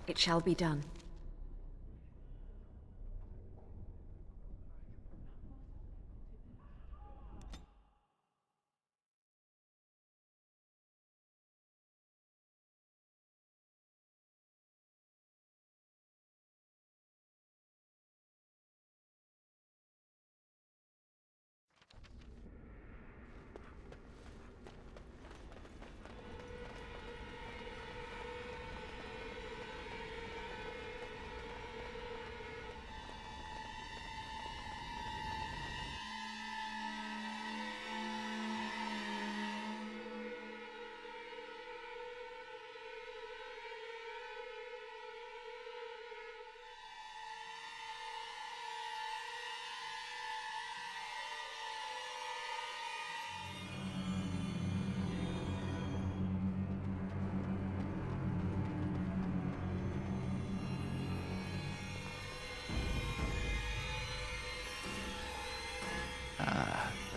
It shall be done.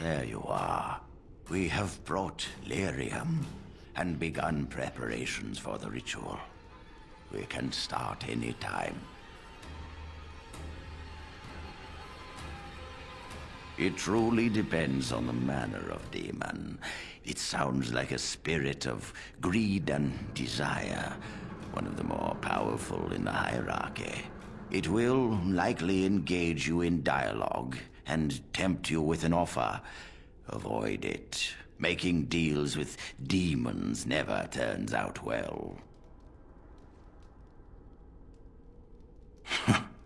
There you are. We have brought lyrium and begun preparations for the ritual. We can start any time. It truly depends on the manner of demon. It sounds like a spirit of greed and desire, one of the more powerful in the hierarchy. It will likely engage you in dialogue and tempt you with an offer. Avoid it. Making deals with demons never turns out well.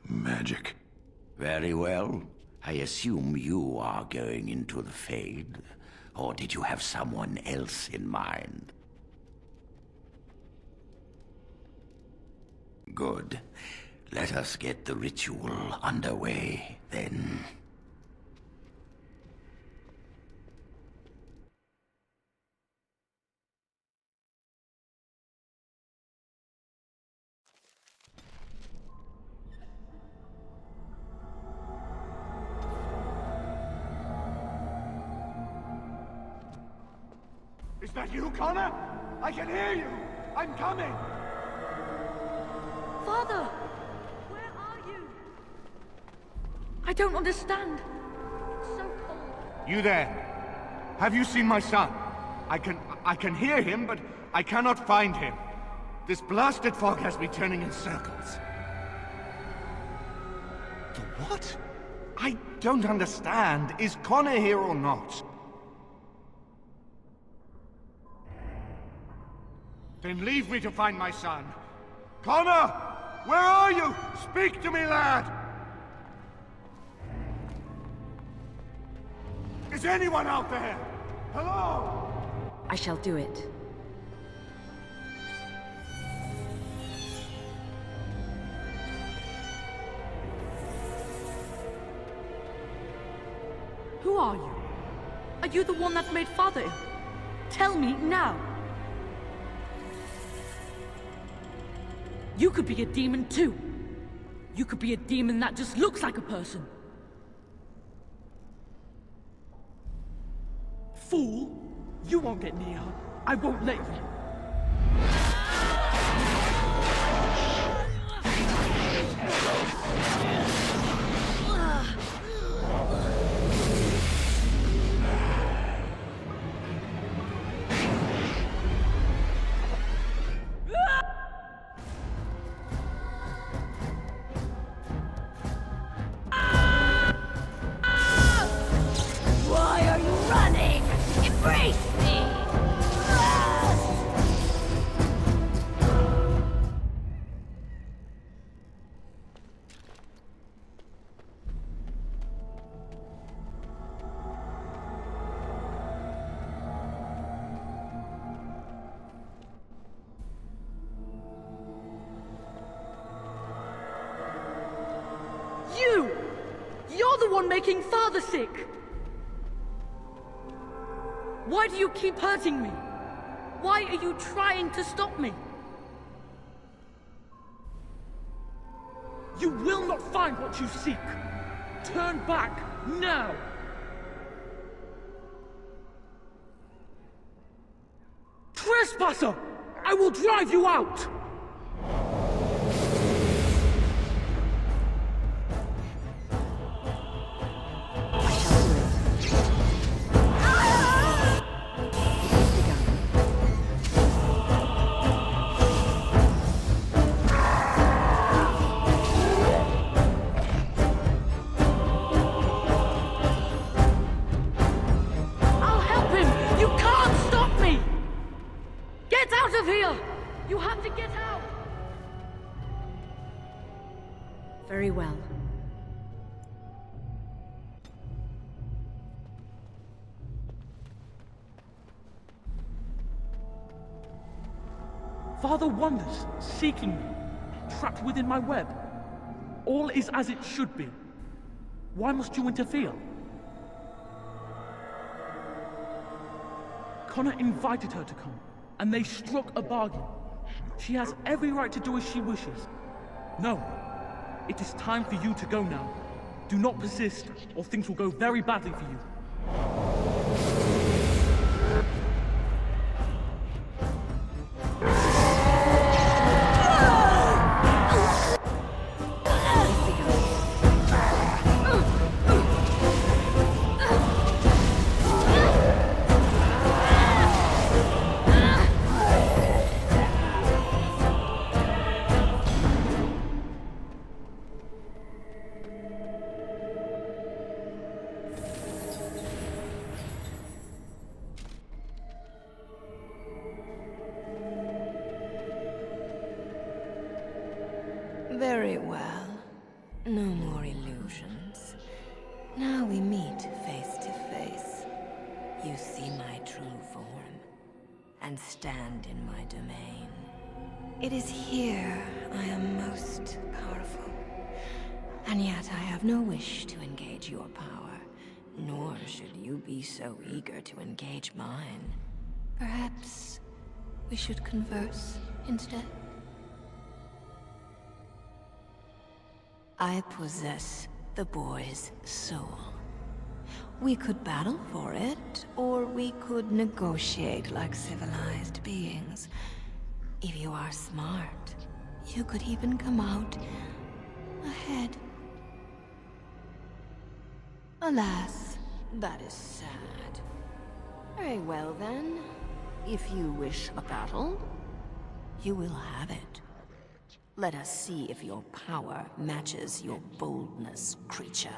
Magic. Very well. I assume you are going into the Fade. Or did you have someone else in mind? Good. Let us get the ritual underway, then. Is that you, Connor? I can hear you! I'm coming! Father! Where are you? I don't understand. It's so cold. You there! Have you seen my son? I can hear him, but I cannot find him. This blasted fog has me turning in circles. The what? I don't understand. Is Connor here or not? Then leave me to find my son. Connor! Where are you? Speak to me, lad! Is anyone out there? Hello? I shall do it. Who are you? Are you the one that made Father ill? Tell me now! You could be a demon too. You could be a demon that just looks like a person. Fool! You won't get near her. I won't let you. Why are you running? Embrace me! You! You're the one making Father sick! Why do you keep hurting me? Why are you trying to stop me? You will not find what you seek. Turn back, now! Trespasser! I will drive you out! Very well. Father wanders, seeking me, trapped within my web. All is as it should be. Why must you interfere? Connor invited her to come, and they struck a bargain. She has every right to do as she wishes. No, it is time for you to go now. Do not persist, or things will go very badly for you. Very well. No more illusions. Now we meet face to face. You see my true form, and stand in my domain. It is here I am most powerful. And yet I have no wish to engage your power, nor should you be so eager to engage mine. Perhaps we should converse instead? I possess the boy's soul. We could battle for it, or we could negotiate like civilized beings. If you are smart, you could even come out ahead. Alas, that is sad. Very well then. If you wish a battle, you will have it. Let us see if your power matches your boldness, creature.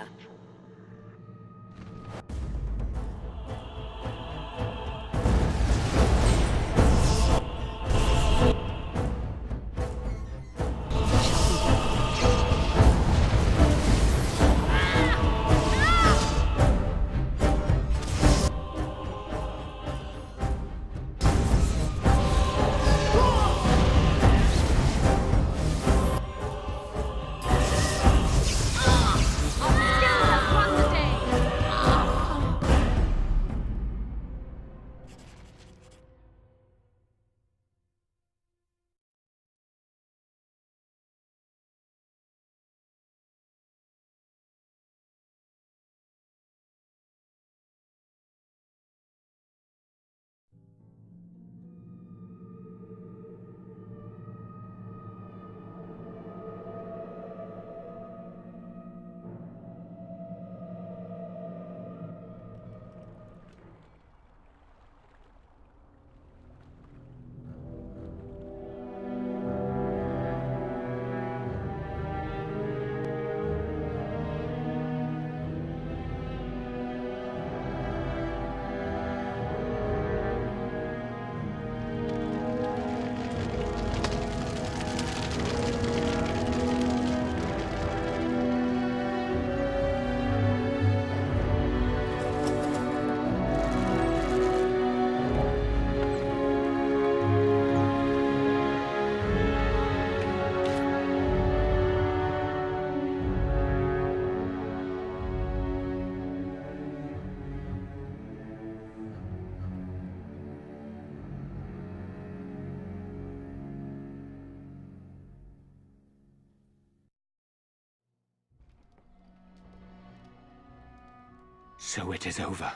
So it is over.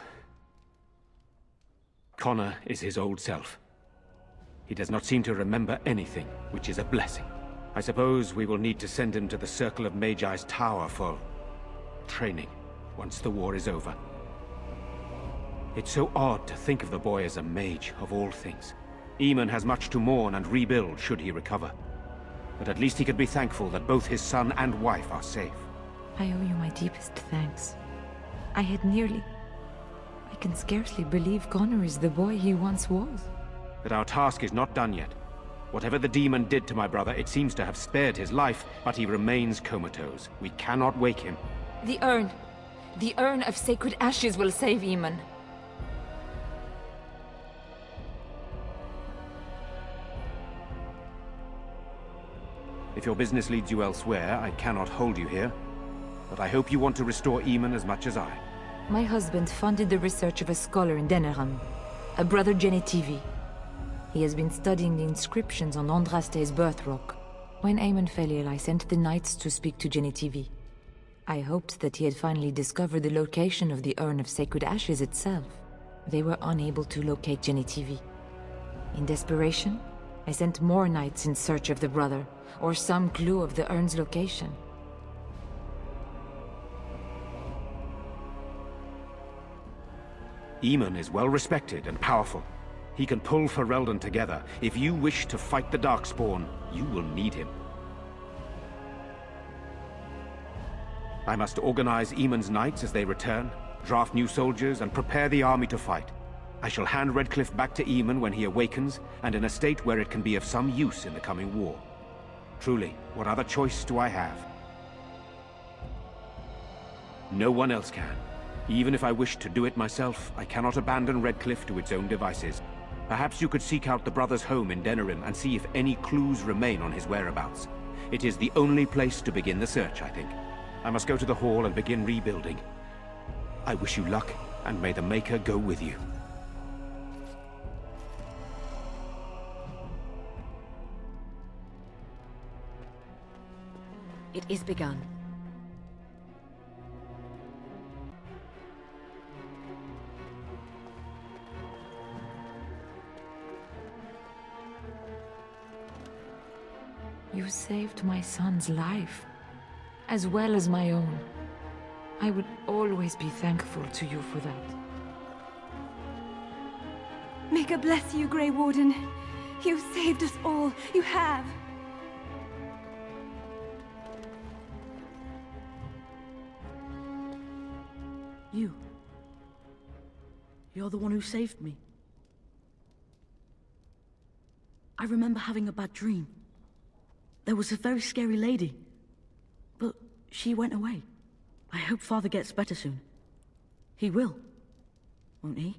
Connor is his old self. He does not seem to remember anything, which is a blessing. I suppose we will need to send him to the Circle of Magi's tower for training, once the war is over. It's so odd to think of the boy as a mage, of all things. Eamon has much to mourn and rebuild should he recover. But at least he could be thankful that both his son and wife are safe. I owe you my deepest thanks. I can scarcely believe Connor is the boy he once was. But our task is not done yet. Whatever the demon did to my brother, it seems to have spared his life, but he remains comatose. We cannot wake him. The urn. The urn of sacred ashes will save Eamon. If your business leads you elsewhere, I cannot hold you here. But I hope you want to restore Eamon as much as I. My husband funded the research of a scholar in Denerim, a brother Genetivi. He has been studying the inscriptions on Andraste's birth rock. When Eamon fell ill, I sent the knights to speak to Genetivi. I hoped that he had finally discovered the location of the urn of sacred ashes itself. They were unable to locate Genetivi. In desperation, I sent more knights in search of the brother, or some clue of the urn's location. Eamon is well respected and powerful. He can pull Ferelden together. If you wish to fight the Darkspawn, you will need him. I must organize Eamon's knights as they return, draft new soldiers, and prepare the army to fight. I shall hand Redcliffe back to Eamon when he awakens, and in a state where it can be of some use in the coming war. Truly, what other choice do I have? No one else can. Even if I wish to do it myself, I cannot abandon Redcliffe to its own devices. Perhaps you could seek out the brother's home in Denerim and see if any clues remain on his whereabouts. It is the only place to begin the search, I think. I must go to the hall and begin rebuilding. I wish you luck, and may the Maker go with you. It is begun. You saved my son's life, as well as my own. I would always be thankful to you for that. May God bless you, Grey Warden. You saved us all. You have. You're the one who saved me. I remember having a bad dream. There was a very scary lady, but she went away. I hope Father gets better soon. He will, won't he?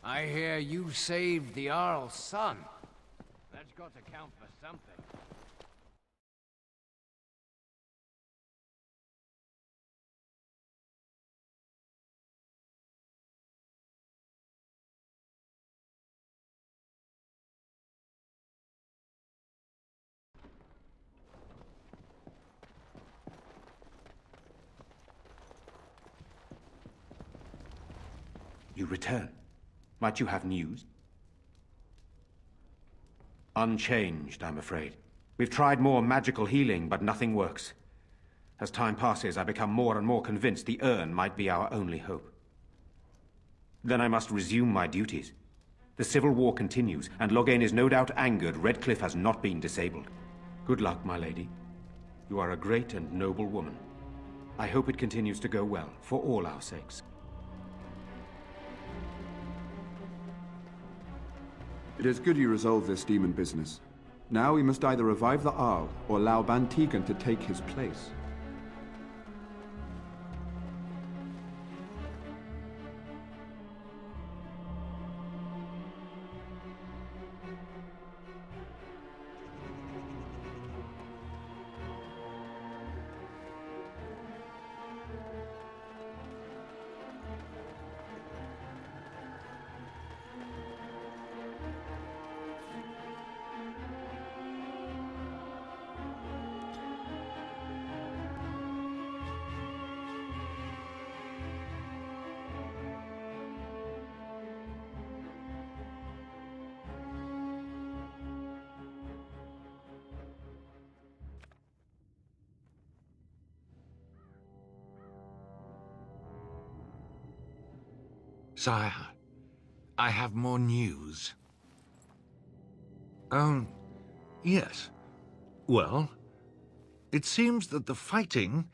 I hear you saved the Jarl's son. That's got to count for something. You return. Might you have news? Unchanged, I'm afraid. We've tried more magical healing, but nothing works. As time passes, I become more and more convinced the urn might be our only hope. Then I must resume my duties. The civil war continues, and Loghain is no doubt angered Redcliffe has not been disabled. Good luck, my lady. You are a great and noble woman. I hope it continues to go well, for all our sakes. It is good you resolved this demon business. Now we must either revive the Arl, or allow Ban Tegan to take his place. Sire, I have more news. Yes. Well, it seems that the fighting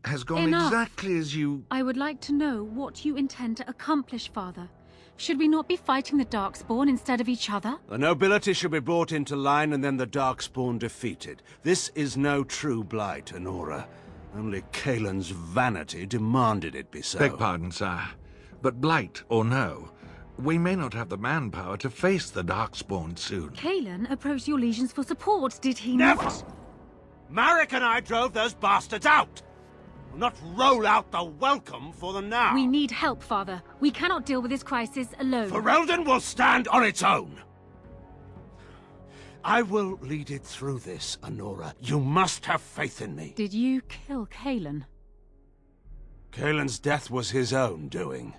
has gone Enough. exactly as you... I would like to know what you intend to accomplish, Father. Should we not be fighting the Darkspawn instead of each other? The nobility should be brought into line and then the Darkspawn defeated. This is no true blight, Anora. Only Kaelin's vanity demanded it be so. Beg pardon, sire. But blight or no, we may not have the manpower to face the Darkspawn soon. Kaelin approached your legions for support, did he Never! not? Marek and I drove those bastards out! We'll not roll out the welcome for them now! We need help, Father. We cannot deal with this crisis alone. Ferelden will stand on its own! I will lead it through this, Anora. You must have faith in me. Did you kill Kaelin? Kaelin's death was his own doing.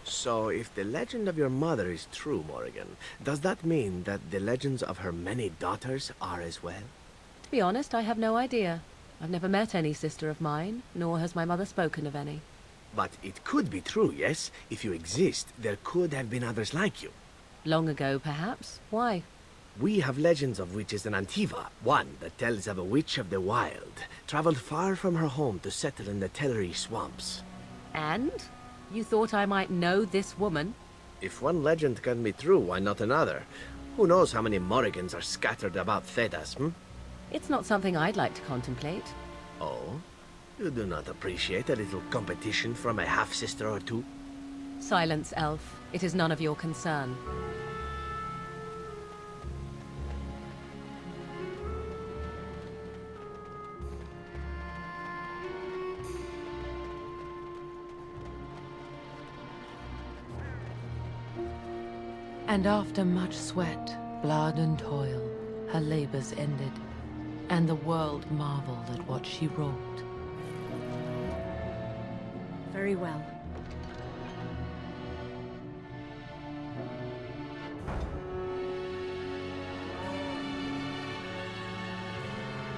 So, if the legend of your mother is true, Morrigan, does that mean that the legends of her many daughters are as well? To be honest, I have no idea. I've never met any sister of mine, nor has my mother spoken of any. But it could be true, yes? If you exist, there could have been others like you. Long ago, perhaps. Why? We have legends of witches in Antiva. One that tells of a witch of the wild, traveled far from her home to settle in the Teleri swamps. And? You thought I might know this woman? If one legend can be true, why not another? Who knows how many Morrigans are scattered about Thedas, hmm? It's not something I'd like to contemplate. Oh? You do not appreciate a little competition from a half-sister or two? Silence, elf. It is none of your concern. And after much sweat, blood and toil, her labors ended, and the world marveled at what she wrought. Very well.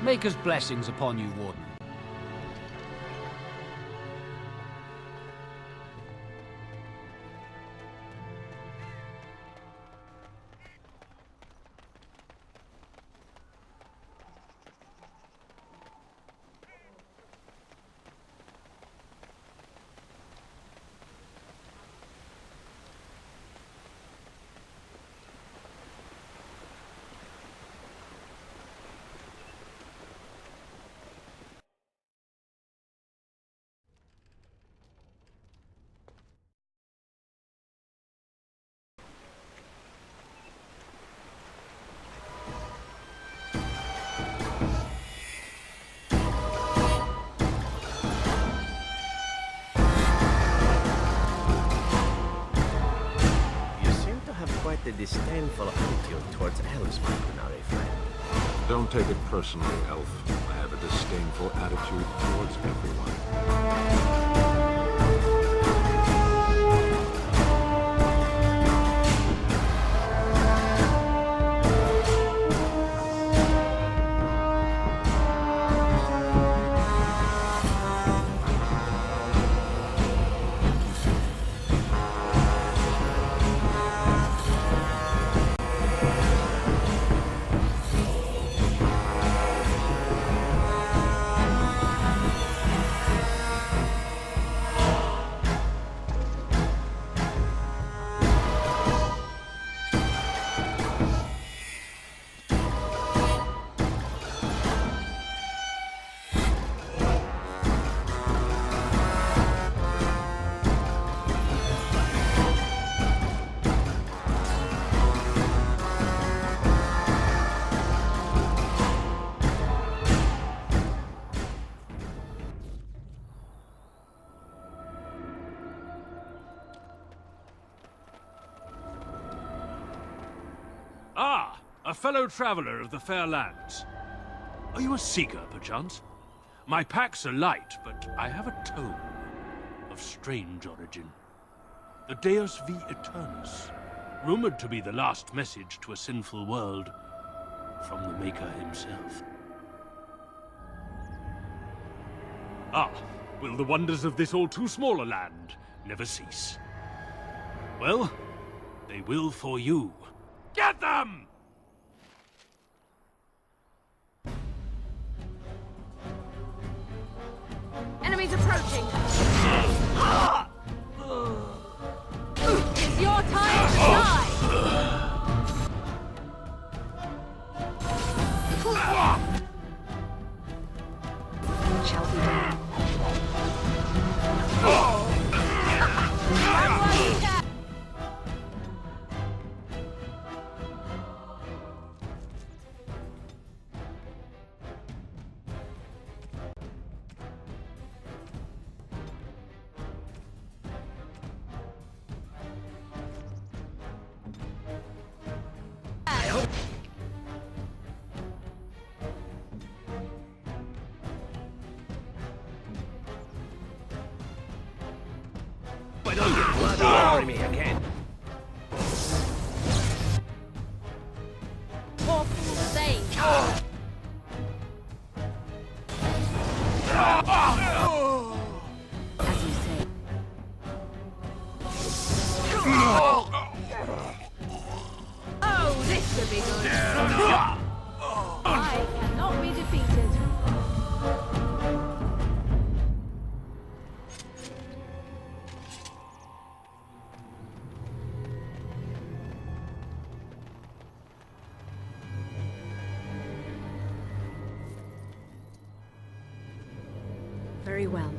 Maker's blessings upon you, Warden. Quite a disdainful attitude towards elves, my Qunari friend. Don't take it personally, Elf. I have a disdainful attitude towards everyone. a fellow traveler of the fair lands. Are you a seeker, perchance? My packs are light, but I have a tome of strange origin. The Deus V Eternus, rumored to be the last message to a sinful world from the Maker himself. Ah, will the wonders of this all-too-small a land never cease? Well, they will for you. Get them! Enemies approaching! It's your time to die! Shall be done. Why don't you bloody worry me again? Poor fool saved. As you say. Oh, this could be good. I cannot be defeated. Very well.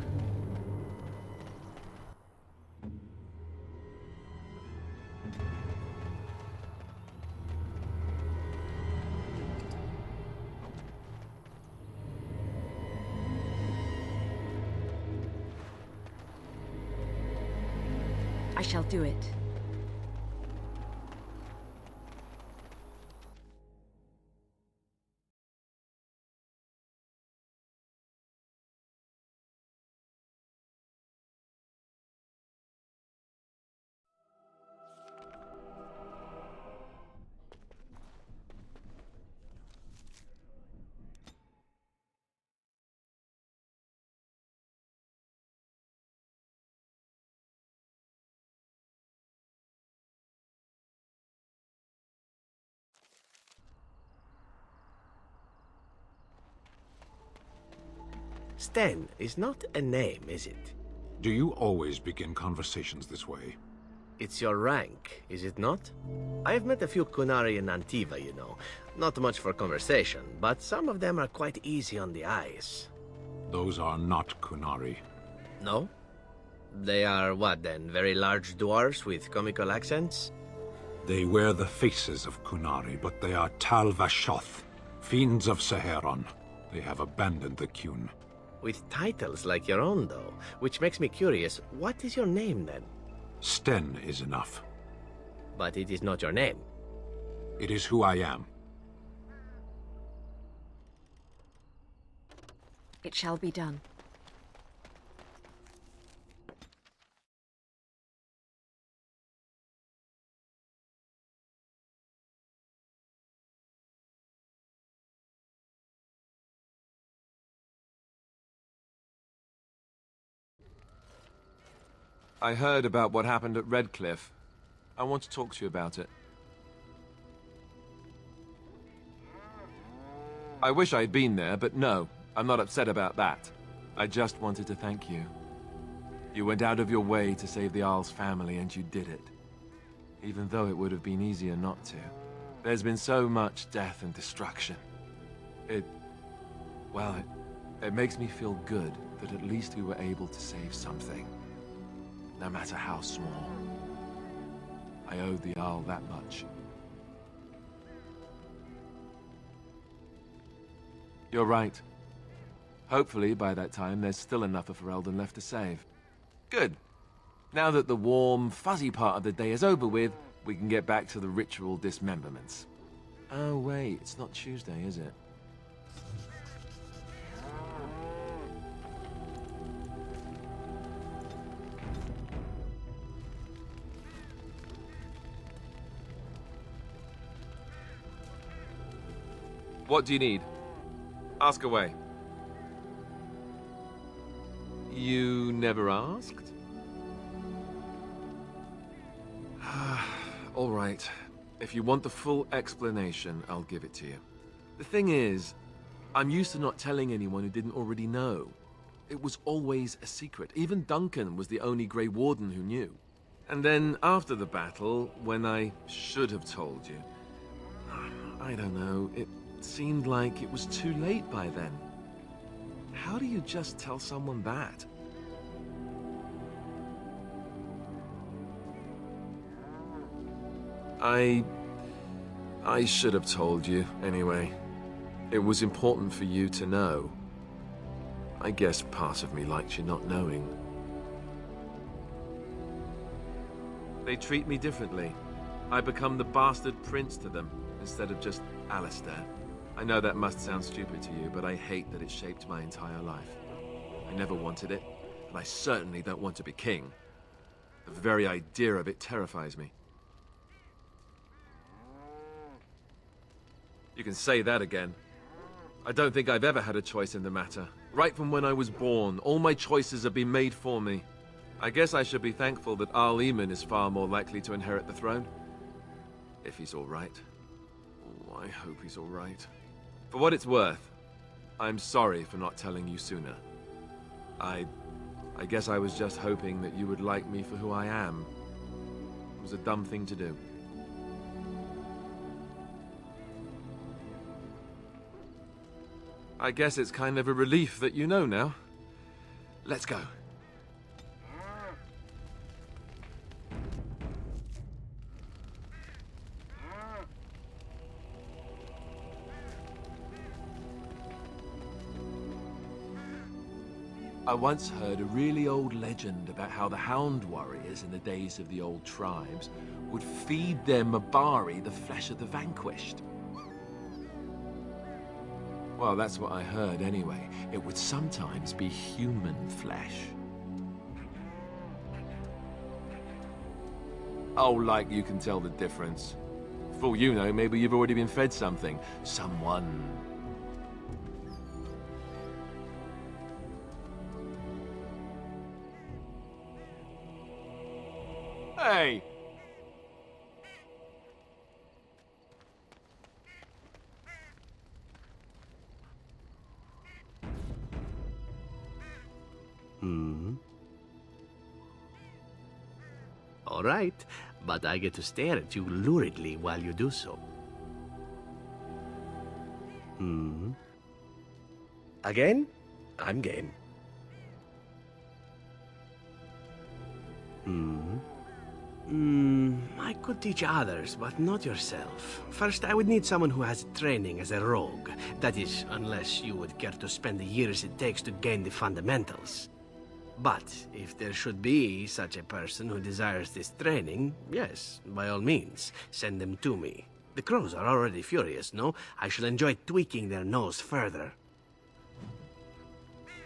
I shall do it. Sten is not a name, is it? Do you always begin conversations this way? It's your rank, is it not? I've met a few Qunari in Antiva, you know. Not much for conversation, but some of them are quite easy on the eyes. Those are not Qunari. No? They are what then? Very large dwarves with comical accents? They wear the faces of Qunari, but they are Tal Vashoth, fiends of Seheron. They have abandoned the Qun. With titles like your own, though, which makes me curious. What is your name, then? Sten is enough. But it is not your name. It is who I am. It shall be done. I heard about what happened at Redcliffe. I want to talk to you about it. I wish I'd been there, but no, I'm not upset about that. I just wanted to thank you. You went out of your way to save the Arl's family, and you did it. Even though it would have been easier not to. There's been so much death and destruction. It makes me feel good that at least we were able to save something. No matter how small. I owe the Arl that much. You're right. Hopefully, by that time, there's still enough of Ferelden left to save. Good. Now that the warm, fuzzy part of the day is over with, we can get back to the ritual dismemberments. Oh, wait, it's not Tuesday, is it? What do you need? Ask away. You never asked? All right. If you want the full explanation, I'll give it to you. The thing is, I'm used to not telling anyone who didn't already know. It was always a secret. Even Duncan was the only Grey Warden who knew. And then after the battle, when I should have told you, I don't know, it seemed like it was too late by then. How do you just tell someone that? I should have told you, anyway. It was important for you to know. I guess part of me likes you not knowing. They treat me differently. I become the bastard prince to them, instead of just Alistair. I know that must sound stupid to you, but I hate that it shaped my entire life. I never wanted it, and I certainly don't want to be king. The very idea of it terrifies me. You can say that again. I don't think I've ever had a choice in the matter. Right from when I was born, all my choices have been made for me. I guess I should be thankful that Arl Eamon is far more likely to inherit the throne. If he's all right. Oh, I hope he's all right. For what it's worth, I'm sorry for not telling you sooner. I guess I was just hoping that you would like me for who I am. It was a dumb thing to do. I guess it's kind of a relief that you know now. Let's go. I once heard a really old legend about how the Hound warriors in the days of the old tribes would feed their Mabari the flesh of the vanquished. Well, that's what I heard anyway. It would sometimes be human flesh. Oh, like you can tell the difference. For all you know, maybe you've already been fed something. Someone. Hey! All right, but I get to stare at you luridly while you do so. Again? I'm game. I could teach others, but not yourself. First, I would need someone who has training as a rogue. That is, unless you would care to spend the years it takes to gain the fundamentals. But if there should be such a person who desires this training, yes, by all means, send them to me. The crows are already furious, no? I shall enjoy tweaking their nose further.